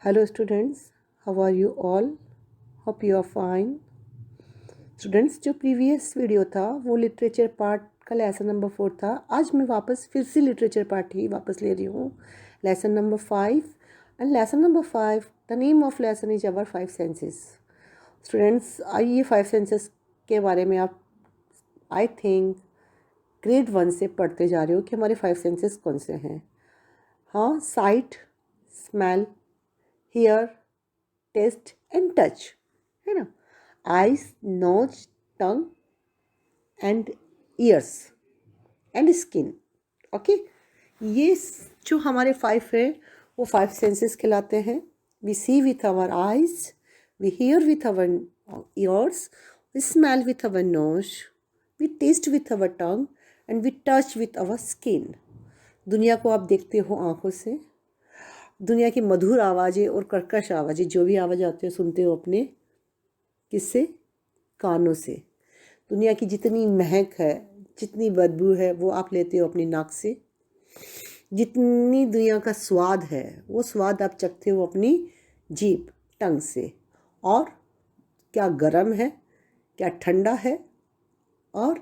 Hello students, how are you all? Hope you are fine. Students, जो previous video था वो literature part का lesson number 4 था। आज मैं वापस फिर से लिटरेचर पार्ट ही वापस ले रही हूँ, lesson number 5। And lesson number 5, the name of lesson is our 5 senses. Students, ये 5 सेंसेस के बारे में आप आई थिंक ग्रेड 1 से पढ़ते जा रहे हो कि हमारे 5 सेंसेस कौन से हैं। हाँ, sight, smell, hear, taste and touch, है ना। Eyes, nose, tongue and ears and skin. Okay, ये जो हमारे 5 है वो 5 सेंसेस कहलाते हैं। We see with our eyes, we hear with our ears, we smell with our nose, we taste with our tongue and we touch with our skin. दुनिया को आप देखते हो आँखों से, दुनिया की मधुर आवाज़ें और कर्कश आवाज़ें, जो भी आवाज़ आती है सुनते हो अपने किससे? कानों से। दुनिया की जितनी महक है, जितनी बदबू है, वो आप लेते हो अपनी नाक से। जितनी दुनिया का स्वाद है वो स्वाद आप चखते हो अपनी जीभ, टंग से। और क्या गर्म है, क्या ठंडा है, और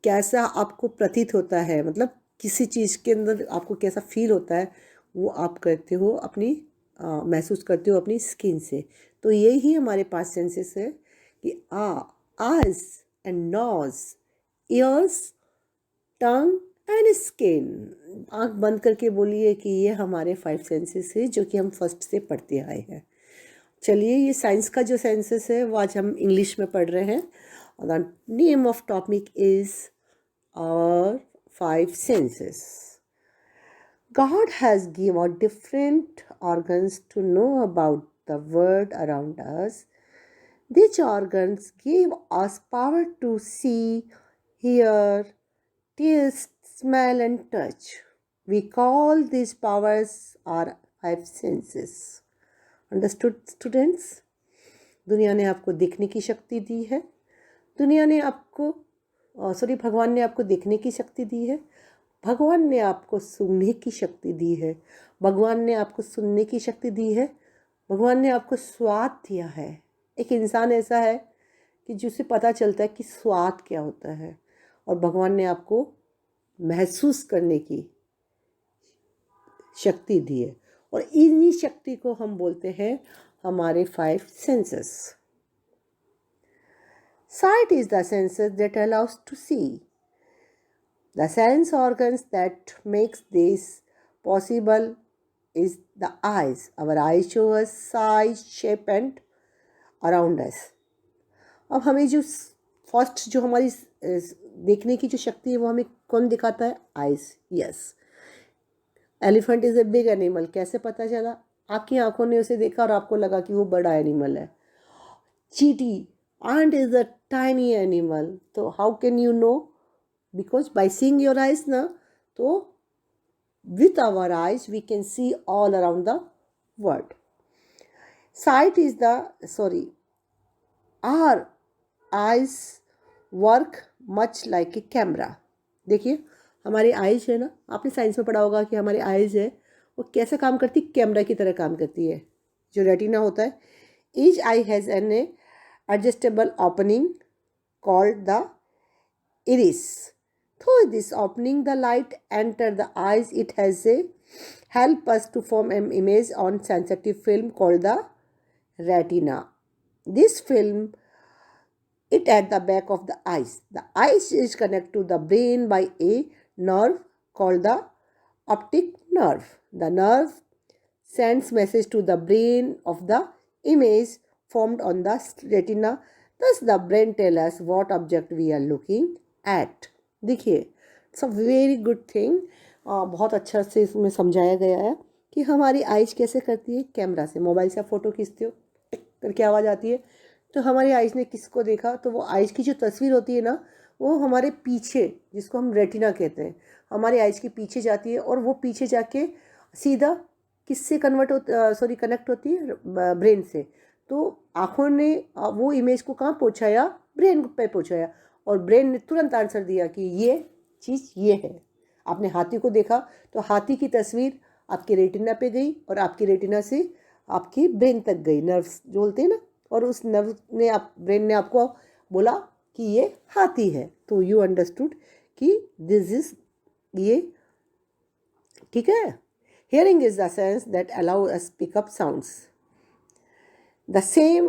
कैसा आपको प्रतीत होता है, मतलब किसी चीज़ के अंदर आपको कैसा फील होता है, वो आप करते हो अपनी महसूस करते हो अपनी स्किन से। तो यही हमारे 5 सेंसेस है कि eyes and nose, ears, tongue and skin. आँख बंद करके बोलिए कि ये हमारे 5 सेंसेस है जो कि हम फर्स्ट से पढ़ते आए हैं। चलिए, ये साइंस का जो सेंसेस है वो आज हम इंग्लिश में पढ़ रहे हैं। The name of topic is our 5 senses. God has given different organs to know about the world around us. These organs give us power to see, hear, taste, smell and touch. We call these powers our 5 senses. Understood, students? दुनिया ने आपको देखने की शक्ति दी है, दुनिया ने आपको भगवान ने आपको देखने की शक्ति दी है, भगवान ने आपको सूंघने की शक्ति दी है, भगवान ने आपको सुनने की शक्ति दी है, भगवान ने आपको स्वाद दिया है। एक इंसान ऐसा है कि जिसे पता चलता है कि स्वाद क्या होता है, और भगवान ने आपको महसूस करने की शक्ति दी है, और इन्हीं शक्ति को हम बोलते हैं हमारे 5 senses. Sight is the senses that allows to see. The sense organs that makes this possible is the eyes. Our eyes show us size, shape and around us. अब हमें जो फर्स्ट जो हमारी देखने की जो शक्ति है वो हमें कौन दिखाता है? Eyes. Yes, elephant is a big animal. कैसे पता चला? आपकी आंखों ने उसे देखा और आपको लगा कि वो बड़ा एनिमल है। चीटी, ant is a tiny animal. So how can you know? Because by seeing your eyes na, so with our eyes we can see all around the world. Sight is our eyes work much like a camera. देखिए, हमारी eyes है ना, आपने science में पढ़ा होगा कि हमारी आइज है वो कैसे काम करती है? कैमरा की तरह काम करती है। जो रेटिना होता है, each eye has an adjustable opening called the iris. Through this opening the light enter the eyes. It has a help us to form an image on sensitive film called the retina. This film it at the back of the eyes. The eyes is connected to the brain by a nerve called the optic nerve. The nerve sends message to the brain of the image formed on the retina. Thus the brain tell us what object we are looking at. देखिए, it's a very good thing. बहुत अच्छा से इसमें समझाया गया है कि हमारी आइज कैसे करती है। कैमरा से, मोबाइल से आप फ़ोटो खींचते हो, टिक करके आवाज़ आती है, तो हमारी आइज ने किसको देखा? तो वो आइज की जो तस्वीर होती है ना, वो हमारे पीछे, जिसको हम रेटिना कहते हैं, हमारे आइज के पीछे जाती है, और वो पीछे जाके सीधा किससे कनेक्ट होती है? ब्रेन से। तो आँखों ने वो इमेज को कहाँ पहुँचाया? ब्रेन पे पहुँचाया, और ब्रेन ने तुरंत आंसर दिया कि ये चीज़ ये है। आपने हाथी को देखा तो हाथी की तस्वीर आपके रेटिना पे गई, और आपकी रेटिना से आपकी ब्रेन तक गई, नर्व्स जो बोलते हैं ना, और उस नर्व ने ब्रेन ने आपको बोला कि ये हाथी है, तो यू अंडरस्टूड कि दिस इज ये, ठीक है। Hearing is the sense that allow us pick up sounds, the same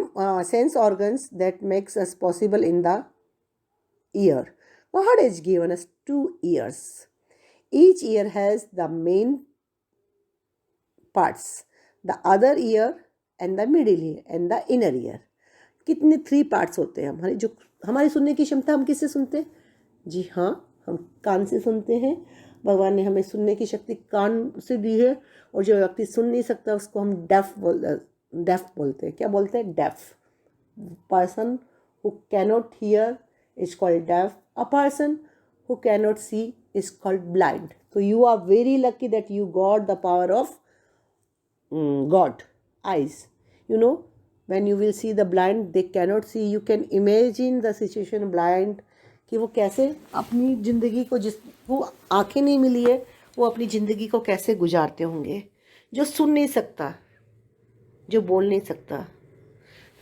sense organs that makes us possible in the ear. God has given us 2 ears. Each ear has the main parts, the other ear and the middle ear and the inner ear. कितने 3 parts होते हैं हमारी, जो हमारी सुनने की क्षमता, हम किससे सुनते हैं? जी हाँ, हम कान से सुनते हैं। भगवान ने हमें सुनने की शक्ति कान से दी है, और जो व्यक्ति सुन नहीं सकता उसको हम डेफ बोलते हैं। क्या बोलते हैं? Deaf. Person who cannot hear is called deaf, a person who cannot see is called blind. तो you are very lucky that you got the power of God, eyes. You know, when you will see the blind, they cannot see. You can imagine the situation blind, कि वो कैसे अपनी ज़िंदगी को, जिसको आँखें नहीं मिली है, वो अपनी ज़िंदगी को कैसे गुजारते होंगे, जो सुन नहीं सकता, जो बोल नहीं सकता।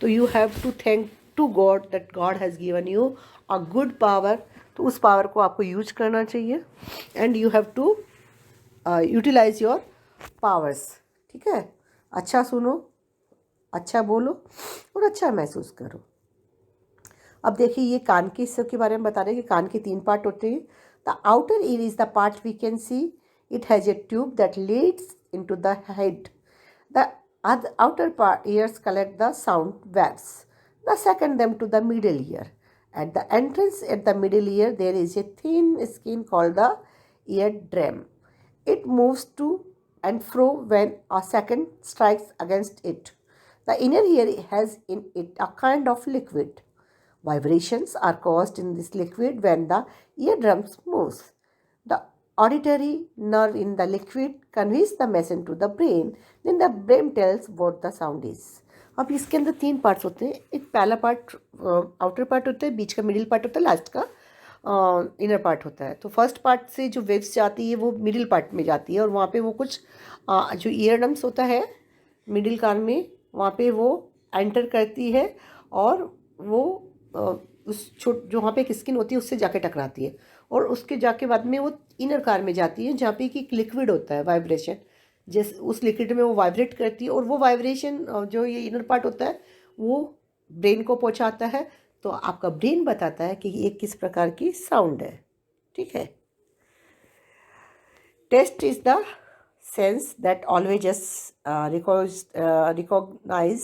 तो you have to thank to God that God has given you a good power. तो उस पावर को आपको यूज करना चाहिए, and you have to utilize your powers, ठीक है। अच्छा सुनो, अच्छा बोलो और अच्छा महसूस करो। अब देखिए, ये कान के हिस्से के बारे में बता रहे हैं कि कान के 3 पार्ट होते हैं। The outer ear is the part we can see, it has a tube that leads into the head. The outer part ears collect the sound waves. The second them to the middle ear. At the entrance at the middle ear, there is a thin skin called the eardrum. It moves to and fro when a second strikes against it. The inner ear has in it a kind of liquid. Vibrations are caused in this liquid when the eardrums moves. The auditory nerve in the liquid conveys the message to the brain. Then the brain tells what the sound is. अब इसके अंदर 3 parts होते हैं। एक पहला part outer part होता है, बीच का मिडिल पार्ट होता है, लास्ट का इनर पार्ट होता है। तो फर्स्ट पार्ट से जो वेव्स जाती है वो मिडिल पार्ट में जाती है, और वहाँ पे वो कुछ जो ईयरडम्स होता है मिडिल कान में, वहाँ पे वो एंटर करती है, और वो उस जो वहाँ पे एक स्किन होती है उससे जाके टकराती है, और उसके जाके बाद में वो इनर कान में जाती है, जहाँ पे कि एक लिक्विड होता है, वाइब्रेशन, जैसे उस लिक्विड में वो वाइब्रेट करती है, और वो वाइब्रेशन जो ये इनर पार्ट होता है वो ब्रेन को पहुँचाता है। तो आपका ब्रेन बताता है कि ये किस प्रकार की साउंड है, ठीक है। Taste is the sense that always just recognize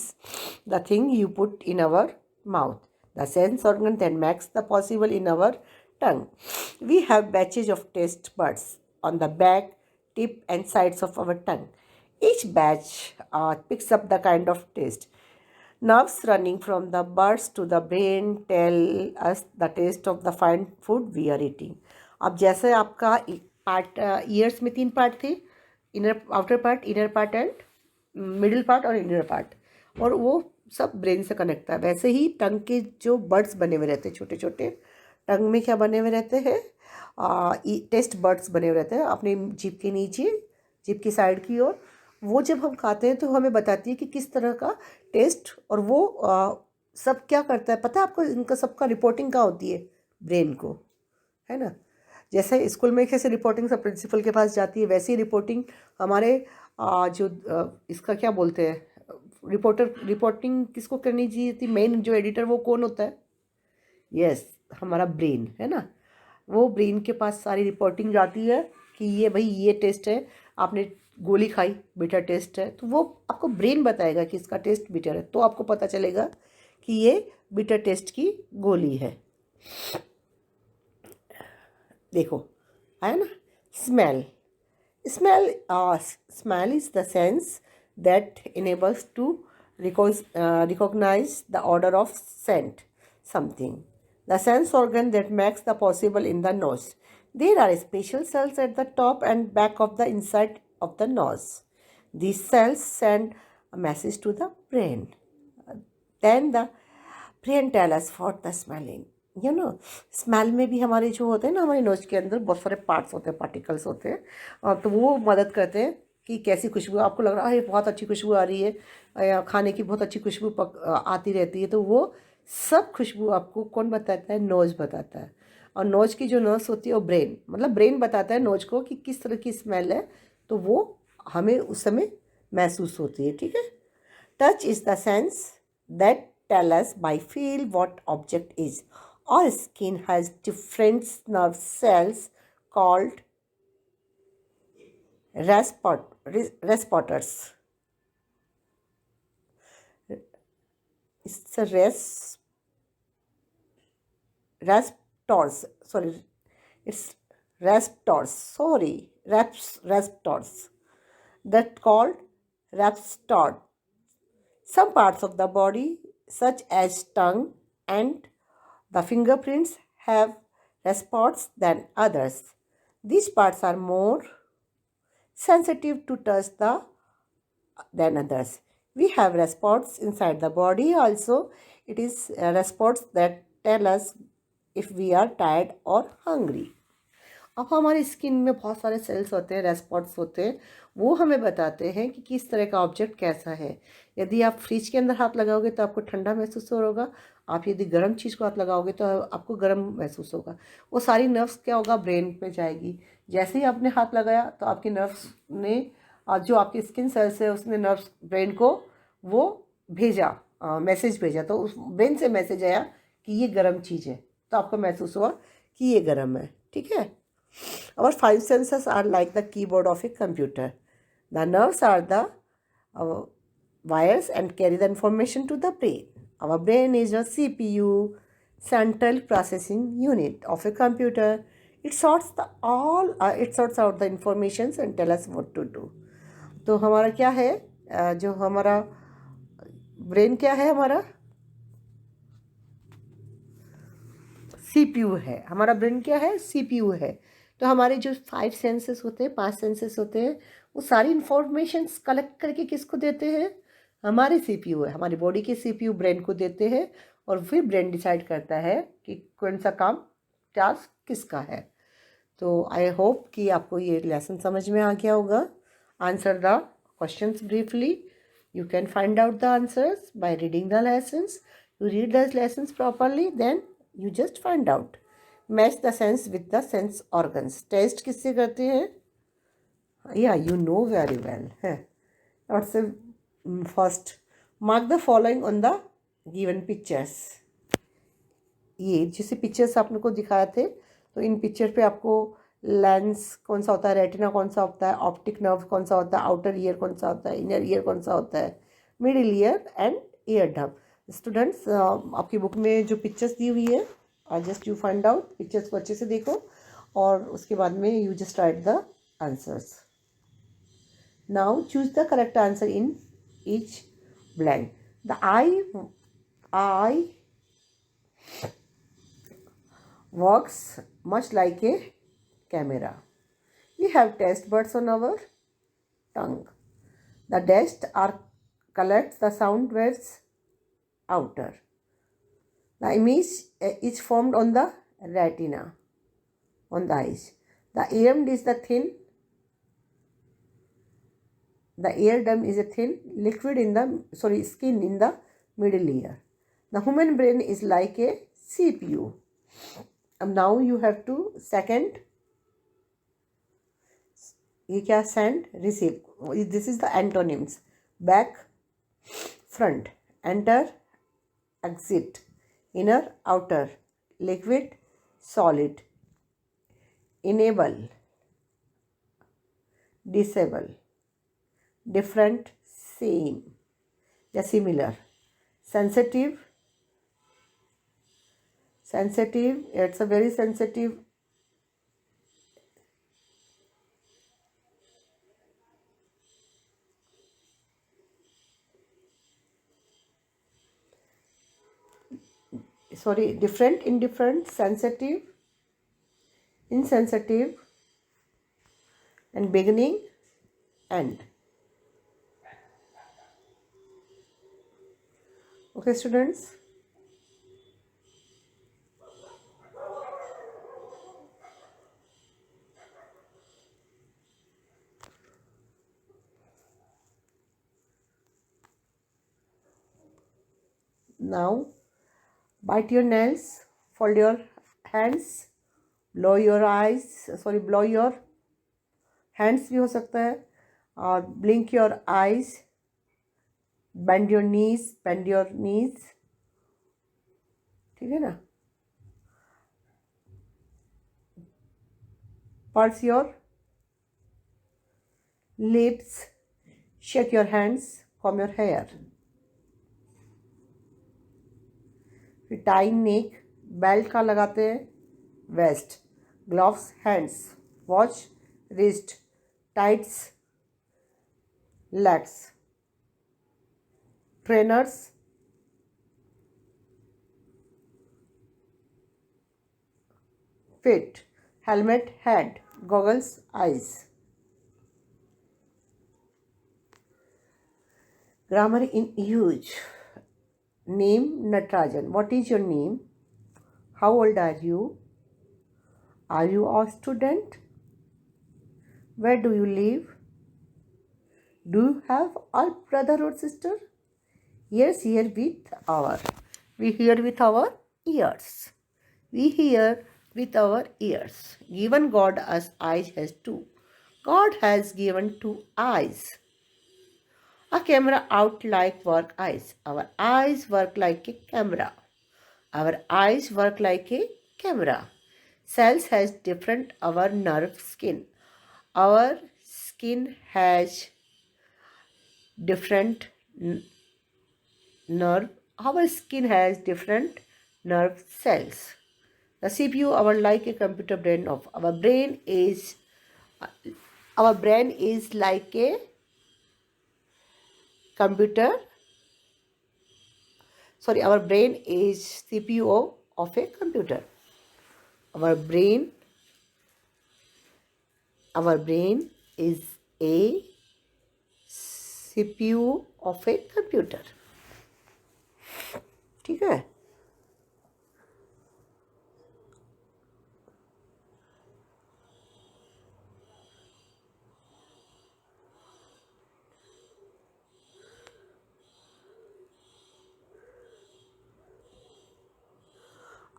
the thing you put in our mouth. The sense organ that makes the possible in our tongue. We have batches of taste buds on the back, tip and sides of our tongue. Each batch picks up the kind of taste. Nerves running from the buds to the brain tell us the taste of the fine food we are eating. अब जैसे आपका part years में 3 part थे, inner outer part, inner part and middle part और inner part, और वो सब brain से कनेक्ट है। वैसे ही टंग के जो बर्ड्स बने हुए रहते हैं, छोटे छोटे टंग में क्या बने हुए रहते हैं? टेस्ट बर्ड्स बने हुए रहते हैं अपने जीभ के नीचे, जीभ की साइड की ओर। वो जब हम खाते हैं तो हमें बताती है कि किस तरह का टेस्ट, और वो सब क्या करता है पता है आपको? इनका सबका रिपोर्टिंग कहाँ होती है? ब्रेन को, है ना। जैसे स्कूल में कैसे रिपोर्टिंग सब प्रिंसिपल के पास जाती है, वैसी रिपोर्टिंग हमारे इसका क्या बोलते हैं, रिपोर्टिंग किसको करनी चाहिए थी? मेन जो एडिटर वो कौन होता है? यस, हमारा ब्रेन, है ना। वो ब्रेन के पास सारी रिपोर्टिंग जाती है कि ये भाई ये टेस्ट है, आपने गोली खाई, बिटर टेस्ट है, तो वो आपको ब्रेन बताएगा कि इसका टेस्ट बिटर है, तो आपको पता चलेगा कि ये बिटर टेस्ट की गोली है। देखो है ना। Smell is the sense that enables to recognize the order of scent something. The sense organ that makes the possible in the nose. There are special cells at the top and back of the inside of the nose. These cells send a message to the brain. Then the brain tells us what the smelling. You know, smell में भी हमारे जो होते हैं ना, हमारे knows के अंदर बहुत सारे पार्ट्स होते हैं, पार्टिकल्स होते हैं, तो वो मदद करते हैं कि कैसी खुशबू, आपको लग रहा है बहुत अच्छी खुशबू आ रही है या खाने की बहुत अच्छी खुशबू आती रहती है, तो वो सब खुशबू आपको कौन बताता है? नोज बताता है। और नोज की जो नर्व्स होती है वो ब्रेन, मतलब ब्रेन बताता है नोज को कि किस तरह की स्मेल है, तो वो हमें उस समय महसूस होती है। ठीक है। Touch is the sense that tell us by feel what object is. और skin has different nerve cells called respirators. It's a receptors. Sorry, it's receptors. Sorry, receptors. That called receptor. Some parts of the body, such as tongue and the fingerprints, have receptors than others. These parts are more sensitive to touch than others. We have receptors inside the body also. It is receptors that tell us if we are tired or hungry. अब हमारी skin में बहुत सारे sales होते हैं, response होते हैं, वो हमें बताते हैं कि किस तरह का ऑब्जेक्ट कैसा है। यदि आप फ्रिज के अंदर हाथ लगाओगे तो आपको ठंडा महसूस होगा, आप यदि गर्म चीज़ को हाथ लगाओगे तो आपको गर्म महसूस होगा। वो सारी नर्व्स क्या होगा? ब्रेन पे जाएगी। जैसे ही आपने हाथ लगाया तो आपकी नर्व्स ने जो आपकी स्किन सेल्स है उसने नर्व्स ब्रेन को वो भेजा, मैसेज भेजा, तो उस ब्रेन से मैसेज आया कि ये गर्म चीज़ है, तो आपको महसूस हुआ कि ये गर्म है। ठीक है। Our five senses are like the keyboard of a computer. The nerves are the wires and carry the information to the brain. Our brain is a CPU, central processing unit of a computer. It sorts out the informations and tell us what to do. तो हमारा क्या है, जो हमारा brain क्या है, हमारा CPU है। हमारा ब्रेन क्या है? सीपीयू है। तो हमारे जो 5 सेंसेस होते हैं, 5 सेंसेस होते हैं, वो सारी इंफॉर्मेशंस कलेक्ट करके किसको देते हैं? हमारे सीपीयू है, हमारी बॉडी के सीपीयू ब्रेन को देते हैं, और फिर ब्रेन डिसाइड करता है कि कौन सा काम, टास्क किसका है। तो आई होप कि आपको ये लेसन समझ में आ गया होगा। Answer the questions briefly. You can find out the answers by reading the lessons. You read the lessons properly, then you just find out. Match the sense with the sense organs. Test किससे करते हैं? Yeah, you know very well. है. What's the first? Mark the following on the given pictures. ये जैसे pictures आपने को दिखाए थे, तो इन पिक्चर पे आपको लेंस कौन सा होता है, रेटिना कौन सा होता है, ऑप्टिक नर्व कौन सा होता है, आउटर ईयर कौन सा होता है, इनर ईयर कौन सा होता है, middle ear and ear drum. Students, आपकी बुक में जो पिक्चर्स दी हुई है, just you find out, pictures को अच्छे से देखो और उसके बाद में you just right the answers. Now choose the correct answer in each blank. The I works much like a camera. We have taste buds on our tongue. The taste collects the sound waves outer. The image is formed on the retina, on the eyes. The eardrum is the eardrum is a thin liquid skin in the middle ear. The human brain is like a CPU. Now you have to second, ये क्या? send, receive. This is the antonyms. Back, front, enter, exit, inner, outer, liquid, solid, enable, disable, different, same या similar, sensitive, it's a very sensitive, different, indifferent, sensitive, insensitive, and beginning, end. Okay, students. Now bite your nails, fold your hands, blow your eyes, blow your hands भी हो सकता है, और blink your eyes, bend your knees, ठीक है ना. Pulse your lips, shake your hands, comb your hair. फिर tie neck, belt का लगाते हैं, vest, gloves hands, watch wrist, tights legs, trainers, feet, helmet head, goggles eyes. Grammar in use. Name Natarajan. What is your name? How old are you? Are you a student? Where do you live? Do you have a brother or sister? Yes, hear with our. We hear with our ears. We hear with our ears. Given God us eyes has two. God has given two eyes. A camera out like work eyes. Our eyes work like a camera. Our eyes work like a camera. Cells has different our nerve skin. Our skin has different nerve. Our skin has different nerve cells. The CPU our like a computer brain of. Our brain is like a computer. Our brain is CPU of a computer. Our brain is a CPU of a computer. ठीक है.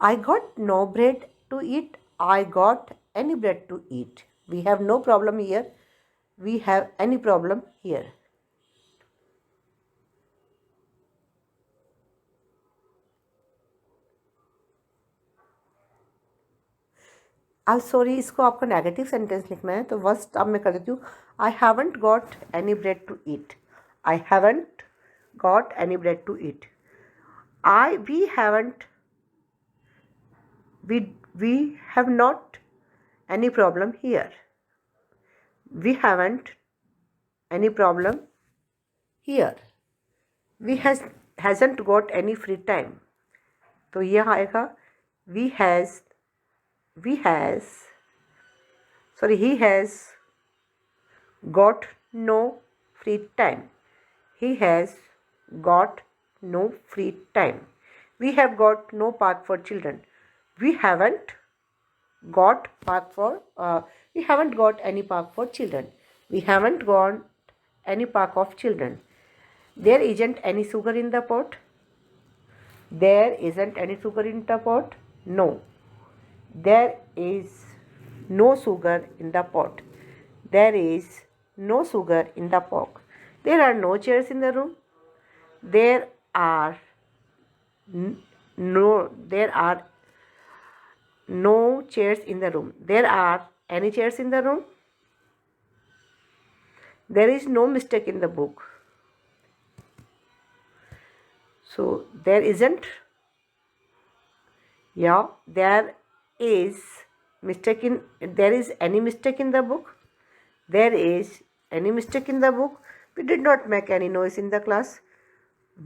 I got no bread to eat. I got any bread to eat. We have no problem here. We have any problem here. I'm sorry, इसको आपको negative sentence लिखना है, तो first अब मैं कर देती हूँ. I haven't got any bread to eat. I haven't got any bread to eat. We have not any problem here. We haven't any problem here. We hasn't got any free time. तो यह आएगा he has got no free time. He has got no free time. We have got no park for children. We haven't got any park for children. We haven't got any park of children. There isn't any sugar in the pot. There isn't any sugar in the pot. No. There is no sugar in the pot. There is no sugar in the pot. There are no chairs in the room. There are no chairs in the room. There are any chairs in the room. There is no mistake in the book. So there isn't. Yeah, there is there is any mistake in the book. There is any mistake in the book. We did not make any noise in the class.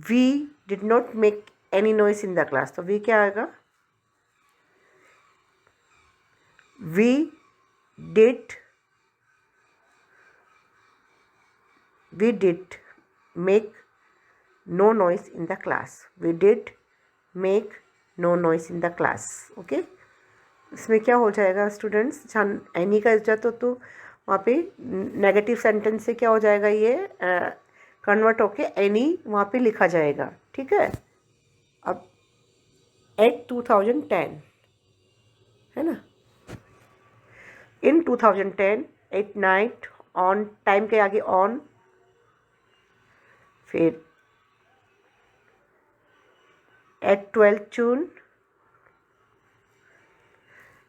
We did not make any noise in the class. तो we क्या आएगा? We did make no noise in the class. We did make no noise in the class. Okay. इसमें क्या हो जाएगा students, जहाँ any का इज्जत हो तो वहाँ पे नेगेटिव सेंटेंस से क्या हो जाएगा, ये कन्वर्ट होके एनी वहाँ पे लिखा जाएगा. ठीक है. एट 2010, है ना। इन 2010 एट नाइट, ऑन टाइम के आगे ऑन, फिर eight 12th June,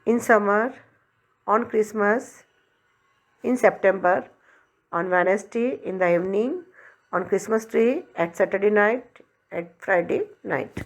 in summer, on Christmas, in September, on Wednesday in the evening, on Christmas tree, at Saturday night, at Friday night.